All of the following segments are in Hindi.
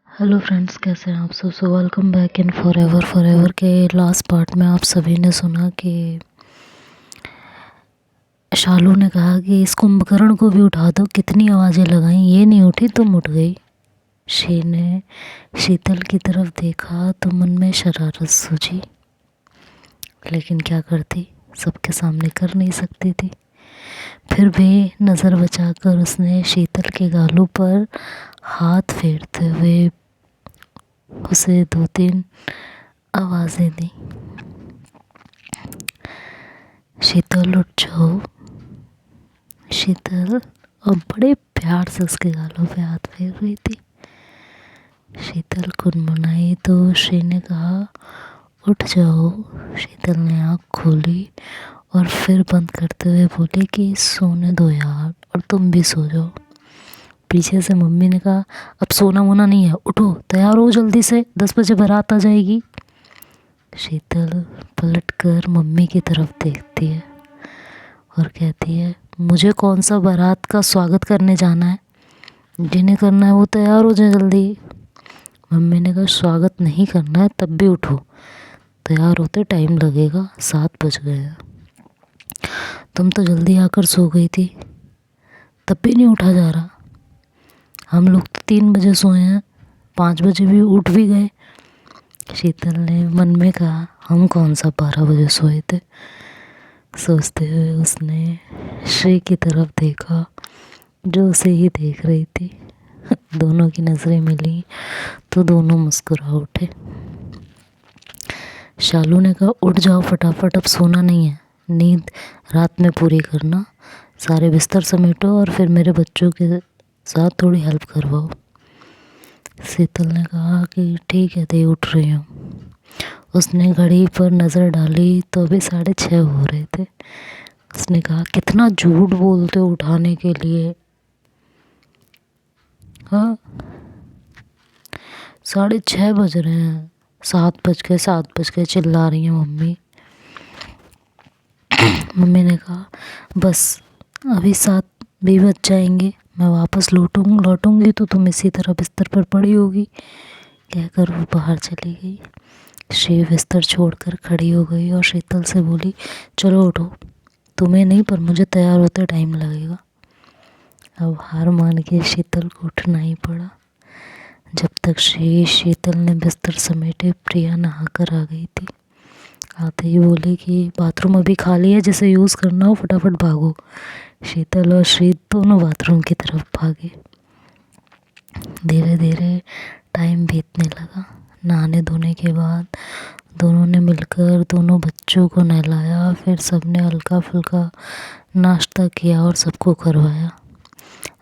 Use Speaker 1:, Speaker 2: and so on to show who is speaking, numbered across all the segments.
Speaker 1: हेलो फ्रेंड्स, कैसे हैं आप सब। So welcome back in forever के लास्ट पार्ट में आप सभी ने सुना कि शालू ने कहा कि इस कुंभकर्ण को भी उठा दो। कितनी आवाज़ें लगाई, ये नहीं उठी, तुम उठ गई। शी ने शीतल की तरफ देखा तो मन में शरारत सूझी, लेकिन क्या करती, सबके सामने कर नहीं सकती थी। फिर भी नज़र बचाकर उसने शीतल के गालों पर हाथ फेरते हुए उसे 2-3 आवाज़ें दी। शीतल उठ जाओ। शीतल और बड़े प्यार से उसके गालों पे हाथ फेर रही थी। शीतल कुनमुनाई तो श्री ने कहा, उठ जाओ। शीतल ने आँख खोली और फिर बंद करते हुए बोली कि सोने दो यार, और तुम भी सो जाओ। पीछे से मम्मी ने कहा, अब सोना वोना नहीं है, उठो, तैयार हो जल्दी से, 10 बजे बारात आ जाएगी। शीतल पलटकर मम्मी की तरफ देखती है और कहती है, मुझे कौन सा बारात का स्वागत करने जाना है, जिन्हें करना है वो तैयार हो जाए जल्दी। मम्मी ने कहा, स्वागत नहीं करना है तब भी उठो, तैयार होते टाइम लगेगा, 7 बज गए हैं। तुम तो जल्दी आकर सो गई थी, तब भी नहीं उठा जा रहा। हम लोग तो 3 बजे सोए हैं, 5 बजे भी उठ भी गए। शीतल ने मन में कहा, हम कौन सा 12 बजे सोए थे। सोचते हुए उसने श्री की तरफ देखा जो उसे ही देख रही थी। दोनों की नज़रें मिली तो दोनों मुस्कुरा उठे। शालू ने कहा, उठ जाओ फटाफट, अब सोना नहीं है, नींद रात में पूरी करना। सारे बिस्तर समेटो और फिर मेरे बच्चों के साथ थोड़ी हेल्प करवाओ। शीतल ने कहा कि ठीक है दे, उठ रही हूँ। उसने घड़ी पर नज़र डाली तो अभी 6:30 हो रहे थे। उसने कहा, कितना झूठ बोलते हो उठाने के लिए। हाँ, 6:30 बज रहे हैं, 7 बज गए चिल्ला रही हैं मम्मी। मम्मी ने कहा, बस अभी 7 भी बज जाएंगे, मैं वापस लौटूंगी तो तुम इसी तरह बिस्तर पर पड़ी होगी। कहकर वो बाहर चली गई। श्री बिस्तर छोड़कर खड़ी हो गई और शीतल से बोली, चलो उठो, तुम्हें नहीं पर मुझे तैयार होते टाइम लगेगा। अब हार मान के शीतल को उठना ही पड़ा। जब तक शीतल ने बिस्तर समेटे, प्रिया नहाकर आ गई थी। आते ही बोली कि बाथरूम अभी खाली है, जिसे यूज़ करना हो फटाफट भागो। शीतल और श्री दोनों बाथरूम की तरफ भागे। धीरे धीरे टाइम बीतने लगा। नहाने धोने के बाद दोनों ने मिलकर दोनों बच्चों को नहलाया। फिर सबने हल्का फुल्का नाश्ता किया और सबको करवाया।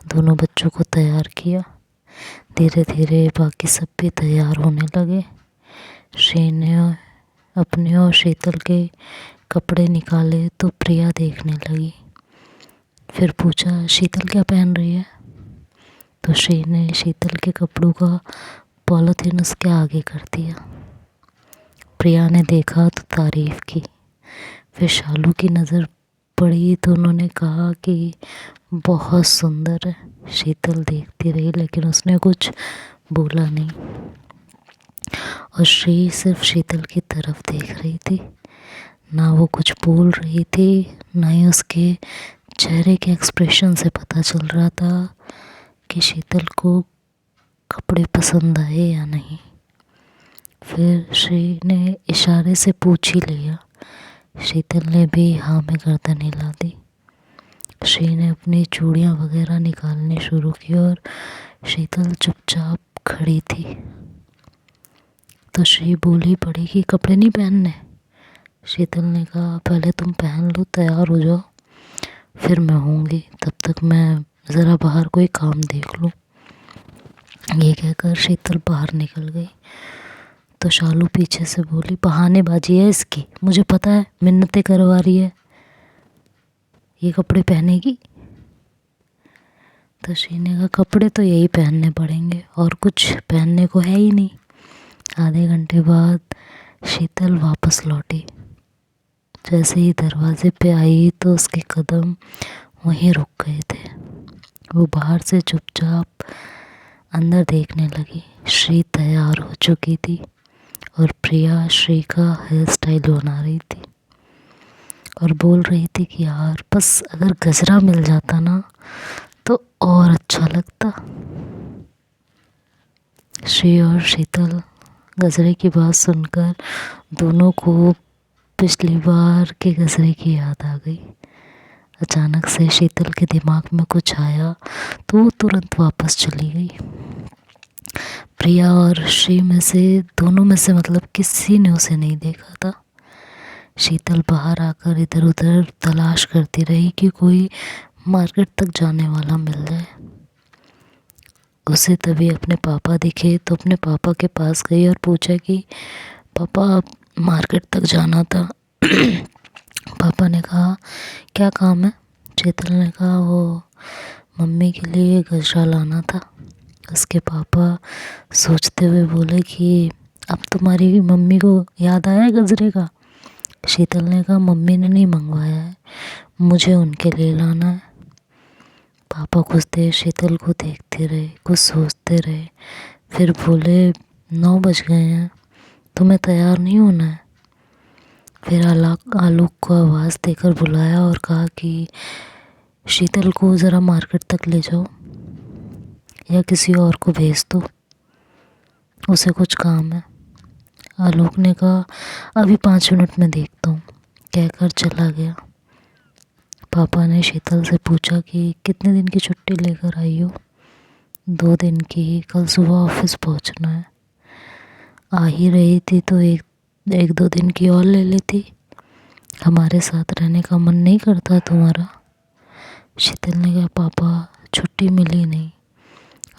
Speaker 1: दोनों बच्चों को तैयार किया। धीरे धीरे बाकी सब भी तैयार होने लगे। श्री ने अपने और शीतल के कपड़े निकाले तो प्रिया देखने लगी। फिर पूछा, शीतल क्या पहन रही है। तो श्री ने शीतल के कपड़ों का पॉलिथीन उसके आगे कर दिया। प्रिया ने देखा तो तारीफ की। फिर शालू की नज़र पड़ी तो उन्होंने कहा कि बहुत सुंदर है। शीतल देखती रही लेकिन उसने कुछ बोला नहीं और श्री सिर्फ शीतल की तरफ देख रही थी। ना वो कुछ बोल रही थी, ना ही उसके चेहरे के एक्सप्रेशन से पता चल रहा था कि शीतल को कपड़े पसंद आए या नहीं। फिर श्री ने इशारे से पूछ ही लिया। शीतल ने भी हाँ में गर्दन हिला दी। श्री ने अपनी चूड़ियाँ वगैरह निकालनी शुरू की और शीतल चुपचाप खड़ी थी। तो श्री बोली पड़ी कि कपड़े नहीं पहनने। शीतल ने कहा, पहले तुम पहन लो, तैयार हो जाओ, फिर मैं होंगी, तब तक मैं ज़रा बाहर कोई काम देख लूँ। ये कहकर शीतल बाहर निकल गई। तो शालू पीछे से बोली, बहानेबाजी है इसकी, मुझे पता है मिन्नतें करवा रही है, ये कपड़े पहनेगी। तो श्री ने कहा, कपड़े तो यही पहनने पड़ेंगे, और कुछ पहनने को है ही नहीं। आधे घंटे बाद शीतल वापस लौटी। जैसे ही दरवाजे पे आई तो उसके कदम वहीं रुक गए थे। वो बाहर से चुपचाप अंदर देखने लगी। श्री तैयार हो चुकी थी और प्रिया श्री का हेयर स्टाइल बना रही थी और बोल रही थी कि यार बस अगर गजरा मिल जाता ना तो और अच्छा लगता। श्री और शीतल गजरे की बात सुनकर दोनों को पिछली बार के गजरे की याद आ गई। अचानक से शीतल के दिमाग में कुछ आया तो वो तुरंत वापस चली गई। प्रिया और श्री में से दोनों में से मतलब किसी ने उसे नहीं देखा था। शीतल बाहर आकर इधर उधर तलाश करती रही कि कोई मार्केट तक जाने वाला मिल जाए। उसे तभी अपने पापा दिखे तो अपने पापा के पास गई और पूछा कि पापा मार्केट तक जाना था। पापा ने कहा क्या काम है? शीतल ने कहा वो मम्मी के लिए गजरा लाना था। उसके पापा सोचते हुए बोले कि अब तुम्हारी मम्मी को याद आया गजरे का? शीतल ने कहा मम्मी ने नहीं मंगवाया है, मुझे उनके लिए लाना है। पापा कुछ देर शीतल को देखते रहे, कुछ सोचते रहे, फिर बोले 9 बज गए हैं, तुम्हें तैयार नहीं होना है? फिर आलोक को आवाज़ देकर बुलाया और कहा कि शीतल को ज़रा मार्केट तक ले जाओ या किसी और को भेज दो, उसे कुछ काम है। आलोक ने कहा अभी 5 मिनट में देखता हूँ, कहकर चला गया। पापा ने शीतल से पूछा कि कितने दिन की छुट्टी लेकर आई हो? 2 दिन की, कल सुबह ऑफिस पहुँचना है। आ ही रही थी तो एक 2 दिन की और ले लेती, हमारे साथ रहने का मन नहीं करता तुम्हारा? शीतल ने कहा पापा छुट्टी मिली नहीं,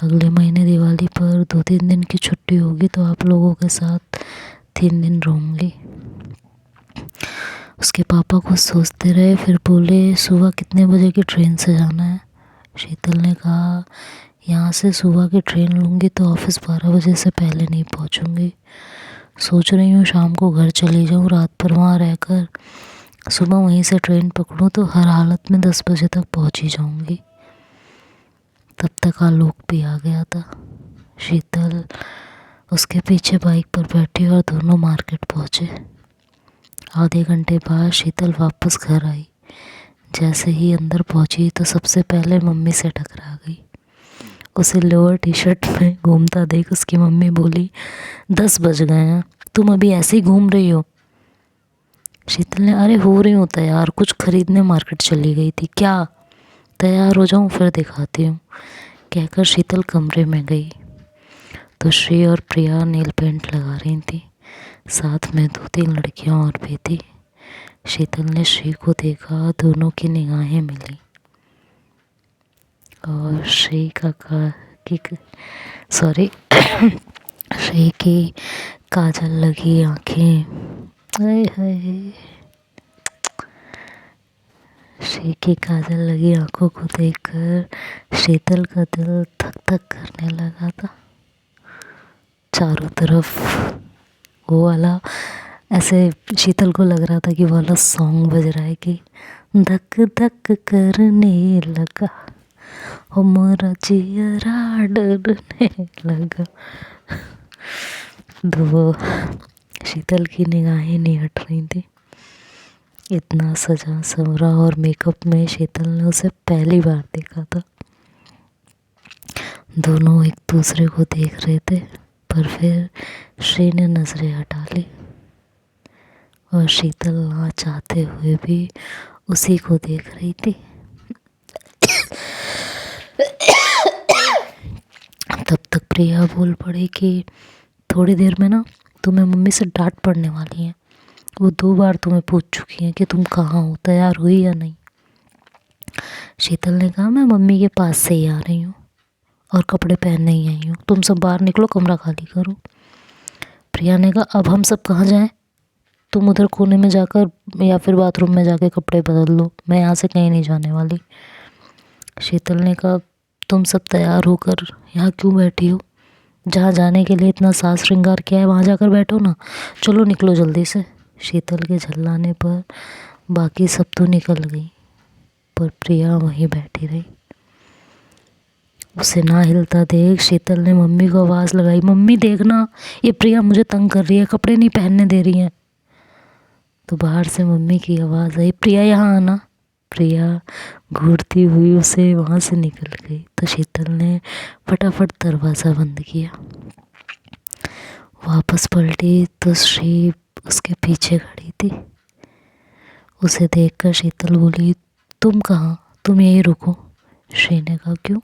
Speaker 1: अगले महीने दिवाली पर 2-3 दिन की छुट्टी होगी तो आप लोगों के साथ 3 दिन रहूँगी। उसके पापा कुछ सोचते रहे, फिर बोले सुबह कितने बजे की ट्रेन से जाना है? शीतल ने कहा यहाँ से सुबह की ट्रेन लूँगी तो ऑफिस 12 बजे से पहले नहीं पहुँचूँगी। सोच रही हूँ शाम को घर चली जाऊँ, रात भर वहाँ रहकर सुबह वहीं से ट्रेन पकड़ूँ तो हर हालत में 10 बजे तक पहुँच ही जाऊँगी। तब तक आलोक भी आ गया था। शीतल उसके पीछे बाइक पर बैठी और दोनों मार्केट पहुँचे। आधे घंटे बाद शीतल वापस घर आई। जैसे ही अंदर पहुँची तो सबसे पहले मम्मी से टकरा गई। उसे लोअर टी शर्ट में घूमता देख उसकी मम्मी बोली 10 बज गए हैं, तुम अभी ऐसे ही घूम रही हो? शीतल ने अरे हो रही हूँ तैयार, कुछ खरीदने मार्केट चली गई थी। क्या? तैयार हो जाऊँ फिर दिखाती हूँ, कहकर शीतल कमरे में गई तो श्री और प्रिया नेल पेंट लगा रही थी, साथ में 2-3 लड़कियां और भी थी। शीतल ने श्री को देखा, दोनों की निगाहें मिली और श्री की काजल लगी आंखें, हाय हाय, श्री की काजल लगी आंखों को देखकर शीतल का दिल धक धक करने लगा था। चारों तरफ वो वाला ऐसे शीतल को लग रहा था कि वो वाला सॉन्ग बज रहा है कि धक धक करने लगा हो मोरा जियरा डरने लगा। तो वो शीतल की निगाहें नहीं हट रही थी। इतना सजा संवरा और मेकअप में शीतल ने उसे पहली बार देखा था। दोनों एक दूसरे को देख रहे थे पर फिर श्री ने नज़रें हटा ली और शीतल ना चाहते हुए भी उसी को देख रही थी। तब तक प्रिया बोल पड़ी कि थोड़ी देर में ना तुम्हें मम्मी से डांट पड़ने वाली है। वो 2 बार तुम्हें पूछ चुकी हैं कि तुम कहाँ हो, तैयार हुई या नहीं। शीतल ने कहा मैं मम्मी के पास से ही आ रही हूँ और कपड़े पहनने ही आई हूँ, तुम सब बाहर निकलो, कमरा खाली करो। प्रिया ने कहा अब हम सब कहाँ जाएं? तुम उधर कोने में जाकर या फिर बाथरूम में जाके कपड़े बदल लो, मैं यहाँ से कहीं नहीं जाने वाली। शीतल ने कहा तुम सब तैयार होकर यहाँ क्यों बैठी हो? जहाँ जाने के लिए इतना साज श्रृंगार किया है वहाँ जाकर बैठो ना, चलो निकलो जल्दी से। शीतल के झल्लाने पर बाकी सब तो निकल गई पर प्रिया वहीं बैठी रही। उसे ना हिलता देख शीतल ने मम्मी को आवाज़ लगाई, मम्मी देखना ये प्रिया मुझे तंग कर रही है, कपड़े नहीं पहनने दे रही है। तो बाहर से मम्मी की आवाज़ आई, प्रिया यहाँ आना। प्रिया घूरती हुई उसे वहाँ से निकल गई। तो शीतल ने फटाफट दरवाज़ा बंद किया। वापस पलटी तो श्री उसके पीछे खड़ी थी। उसे देखकर शीतल बोली, तुम कहाँ, तुम यहीं रुको। श्री ने कहा, क्यों,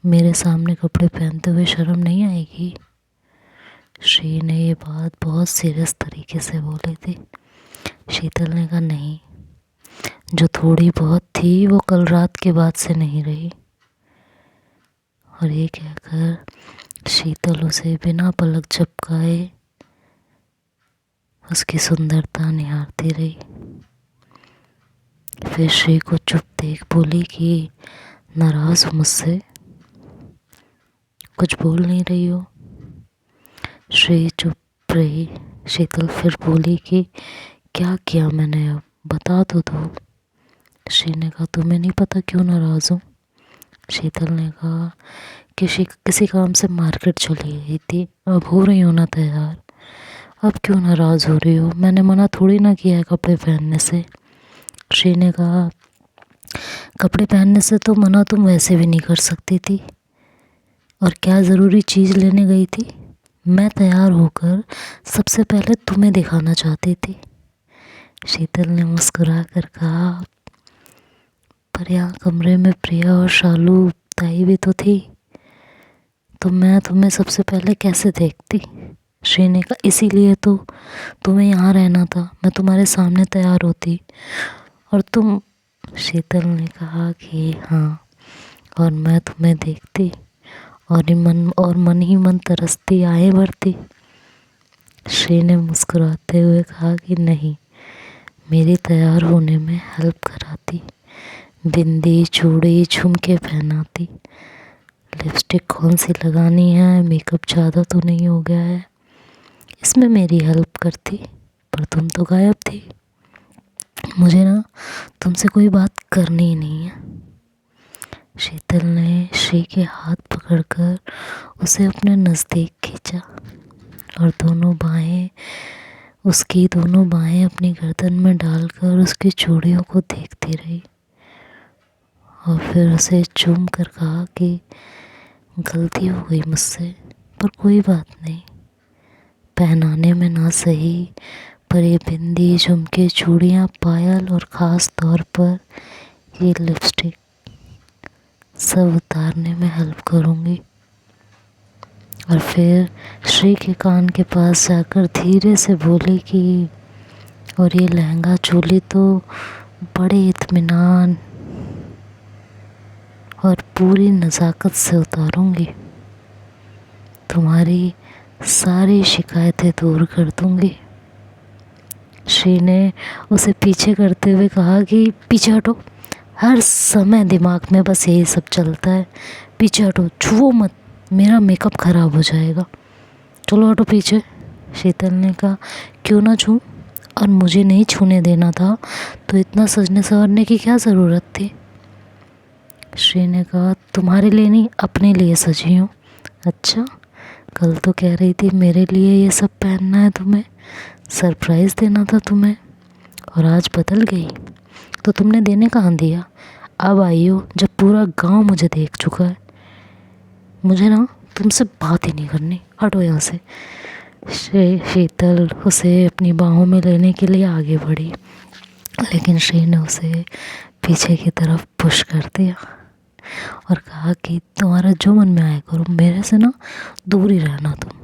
Speaker 1: मेरे सामने कपड़े पहनते हुए शर्म नहीं आएगी? श्री ने ये बात बहुत सीरियस तरीके से बोली थी। शीतल ने कहा, नहीं, जो थोड़ी बहुत थी वो कल रात के बाद से नहीं रही। और ये कहकर शीतल उसे बिना पलक झपकाए उसकी सुंदरता निहारती रही। फिर श्री को चुप देख बोली कि नाराज़ हो मुझसे, कुछ बोल नहीं रही हो? श्री चुप रही। शीतल फिर बोली कि क्या किया मैंने, अब बता तो दो। श्री ने कहा, तुम्हें नहीं पता क्यों नाराज़ हूँ? शीतल ने कहा, किसी काम से मार्केट चली गई थी, अब हो रही हो ना तैयार, अब क्यों नाराज़ हो रही हो? मैंने मना थोड़ी ना किया है कपड़े पहनने से। श्री ने कहा, कपड़े पहनने से तो मना तुम वैसे भी नहीं कर सकती थी, और क्या ज़रूरी चीज़ लेने गई थी? मैं तैयार होकर सबसे पहले तुम्हें दिखाना चाहती थी। शीतल ने मुस्कुरा कर कहा, पर यहाँ कमरे में प्रिया और शालू ताई भी तो थी, तो मैं तुम्हें सबसे पहले कैसे देखती? श्री ने कहा, इसीलिए तो तुम्हें यहाँ रहना था, मैं तुम्हारे सामने तैयार होती और तुम। शीतल ने कहा कि हाँ, और मैं तुम्हें देखती और मन ही मन तरसती, आए भरती। श्री ने मुस्कुराते हुए कहा कि नहीं, मेरी तैयार होने में हेल्प कराती, बिंदी चूड़ी झुमके पहनाती, लिपस्टिक कौन सी लगानी है, मेकअप ज़्यादा तो नहीं हो गया है, इसमें मेरी हेल्प करती। पर तुम तो गायब थी। मुझे ना तुमसे कोई बात करनी ही नहीं है। शीतल ने श्री के हाथ पकड़कर उसे अपने नज़दीक खींचा और दोनों बाहें अपनी गर्दन में डालकर उसकी चूड़ियों को देखती रही, और फिर उसे चूम कर कहा कि गलती हो गई मुझसे, पर कोई बात नहीं, पहनाने में ना सही, पर ये बिंदी झुमके चूड़ियाँ पायल और ख़ास तौर पर ये लिपस्टिक सब उतारने में हेल्प करूँगी। और फिर श्री के कान के पास जाकर धीरे से बोली कि और ये लहंगा चोली तो बड़े इत्मीनान और पूरी नज़ाकत से उतारूँगी, तुम्हारी सारी शिकायतें दूर कर दूँगी। श्री ने उसे पीछे करते हुए कहा कि पीछे हटो, हर समय दिमाग में बस यही सब चलता है, पीछे हटो, छुओ मत, मेरा मेकअप ख़राब हो जाएगा, चलो हटो पीछे। शीतल ने कहा, क्यों ना छूं, और मुझे नहीं छूने देना था तो इतना सजने संवरने की क्या ज़रूरत थी? श्री ने कहा, तुम्हारे लिए नहीं, अपने लिए सजी हूँ। अच्छा, कल तो कह रही थी मेरे लिए ये सब पहनना है, तुम्हें सरप्राइज़ देना था तुम्हें, और आज बदल गई। तो तुमने देने कहाँ दिया? अब आई हो जब पूरा गांव मुझे देख चुका है। मुझे ना तुमसे बात ही नहीं करनी, हटो यहाँ से। शीतल उसे अपनी बाहों में लेने के लिए आगे बढ़ी, लेकिन श्री ने उसे पीछे की तरफ पुश कर दिया और कहा कि तुम्हारा जो मन में आया करो, मेरे से ना दूर ही रहना तुम।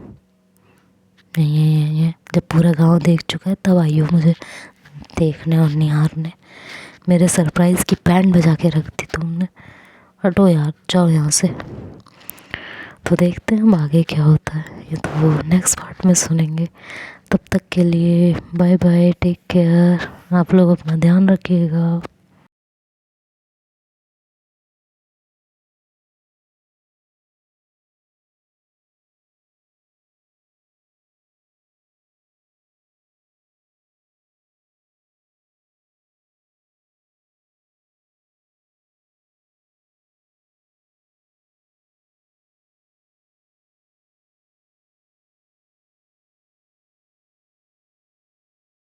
Speaker 1: ये जब पूरा गांव देख चुका है तब आई हो मुझे देखने और निहारने, मेरे सरप्राइज़ की बैंड बजा के रख दी तुमने। हटो यार, जाओ यहाँ से। तो देखते हैं अब आगे क्या होता है, ये तो नेक्स्ट पार्ट में सुनेंगे। तब तक के लिए बाय बाय, टेक केयर, आप लोग अपना ध्यान रखिएगा।